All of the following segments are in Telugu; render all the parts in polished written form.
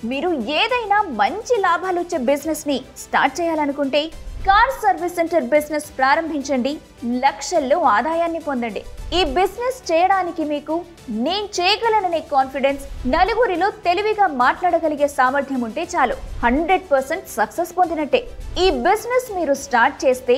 మీరు ఏదైనా మంచి లాభాలు వచ్చే బిజినెస్ ని స్టార్ట్ చేయాలనుకుంటే కార్ సర్వీస్ సెంటర్ బిజినెస్ ప్రారంభించండి, లక్షల్లో ఆదాయాన్ని పొందండి. ఈ బిజినెస్ చేయడానికి మీకు నేను చేయగలననే కాన్ఫిడెన్స్, నలుగురిలో తెలివిగా మాట్లాడగలిగే సామర్థ్యం ఉంటే చాలు. 100% సక్సెస్ పొందినట్టే. ఈ బిజినెస్ మీరు స్టార్ట్ చేస్తే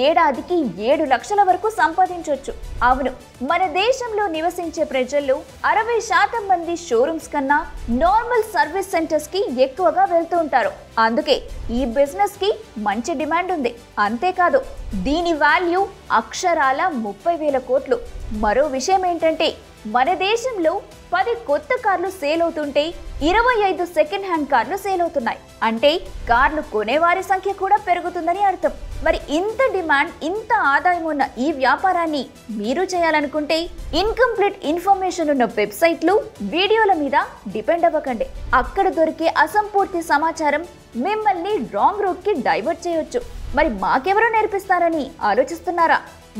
ఏడాదికి 7 లక్షల వరకు సంపాదించవచ్చు. అవును, మన దేశంలో నివసించే ప్రజల్లో 60% మంది షోరూమ్స్ కన్నా నార్మల్ సర్వీస్ సెంటర్స్ కి ఎక్కువగా వెళ్తూ ఉంటారు. అందుకే ఈ బిజినెస్ కి మంచి డిమాండ్ ఉంది. అంతేకాదు, దీని వాల్యూ అక్షరాల 30,000 కోట్లు. మరో విషయం ఏంటంటే, మన దేశంలో 10 కొత్త కార్లు సేల్ అవుతుంటే 25 సెకండ్ హ్యాండ్ కార్లు సేల్ అవుతున్నాయి. అంటే కార్లు కొనేవారి సంఖ్య కూడా పెరుగుతుందని అర్థం. మరి ఇంత డిమాండ్, ఇంత ఆదాయం ఉన్న ఈ వ్యాపారాన్ని మీరు చేయాలనుకుంటే ఇన్కంప్లీట్ ఇన్ఫర్మేషన్ ఉన్న వెబ్సైట్లు, వీడియోల మీద డిపెండ్ అవ్వకండి. అక్కడ దొరికే అసంపూర్తి సమాచారం మిమ్మల్ని రాంగ్ రూట్ కి డైవర్ట్ చేయొచ్చు. మరి మాకెవరో నేర్పిస్తారని ఆలోచిస్తున్నారా?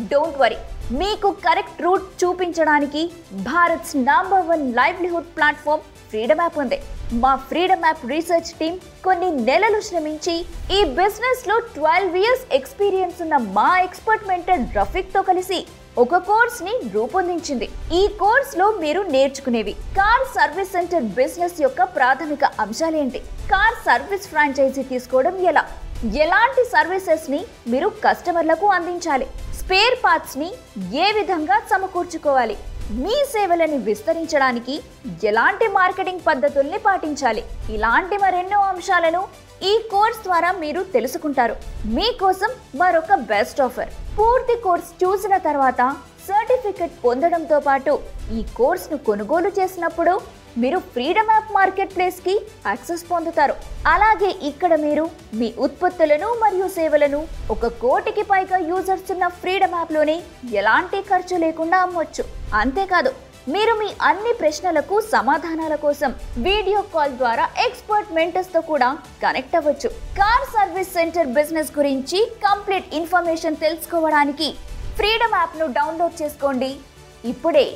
డోంట్ వరీ, మీకు కరెక్ట్ రూట్ చూపించడానికి Bharat's number 1 livelihood platform freedom app ఉంది. మా ఫ్రీడమ్ యాప్ రీసెర్చ్ టీమ్ కొన్ని నెలలు శ్రమించి ఈ బిజినెస్ లో 12 ఇయర్స్ ఎక్స్పీరియన్స్ ఉన్న మా ఎక్స్పర్ట్ మెంటర్ రఫీక్ తో కలిసి ఒక కోర్స్ ని రూపొందించింది. ఈ కోర్స్ లో మీరు నేర్చుకునేవి కార్ సర్వీస్ సెంటర్ బిజినెస్ యొక్క ప్రాథమిక అంశాలేంటి, కార్ సర్వీస్ ఫ్రాంచైజీ తీసుకోవడం ఎలా, ఎలాంటి సర్వీసెస్ ని మీరు కస్టమర్లకు అందించాలి, స్పేర్ పార్ట్స్ ని ఏ విధంగా సమకూర్చుకోవాలి, మీ సేవలని విస్తరించడానికి ఎలాంటి మార్కెటింగ్ పద్ధతుల్ని పాటించాలి, ఇలాంటి మరెన్నో అంశాలను ఈ కోర్స్ ద్వారా మీరు తెలుసుకుంటారు. మీకోసం మరొక బెస్ట్ ఆఫర్. పూర్తి కోర్స్ చూసిన తర్వాత సర్టిఫికెట్ పొందడంతో పాటు ఈ కోర్సును కొనుగోలు చేసినప్పుడు మీరు ఫ్రీడమ్ యాప్ మార్కెట్ ప్లేస్ కి యాక్సెస్ పొందుతారు. అలాగే ఇక్కడ మీరు మీ ఉత్పత్తులను మరియు సేవలను 1 కోటికి పైగా యూజర్స్ ఉన్న ఫ్రీడమ్ యాప్ లోనే ఎలాంటి ఖర్చు లేకుండా అమ్మొచ్చు. అంతేకాదు, మీరు మీ అన్ని ప్రశ్నలకు సమాధానాల కోసం వీడియో కాల్ ద్వారా ఎక్స్పర్ట్ మెంటర్స్ తో కూడా కనెక్ట్ అవ్వచ్చు. కార్ సర్వీస్ సెంటర్ బిజినెస్ గురించి కంప్లీట్ ఇన్ఫర్మేషన్ తెలుసుకోవడానికి ఫ్రీడమ్ యాప్ ను డౌన్లోడ్ చేసుకోండి ఇప్పుడే.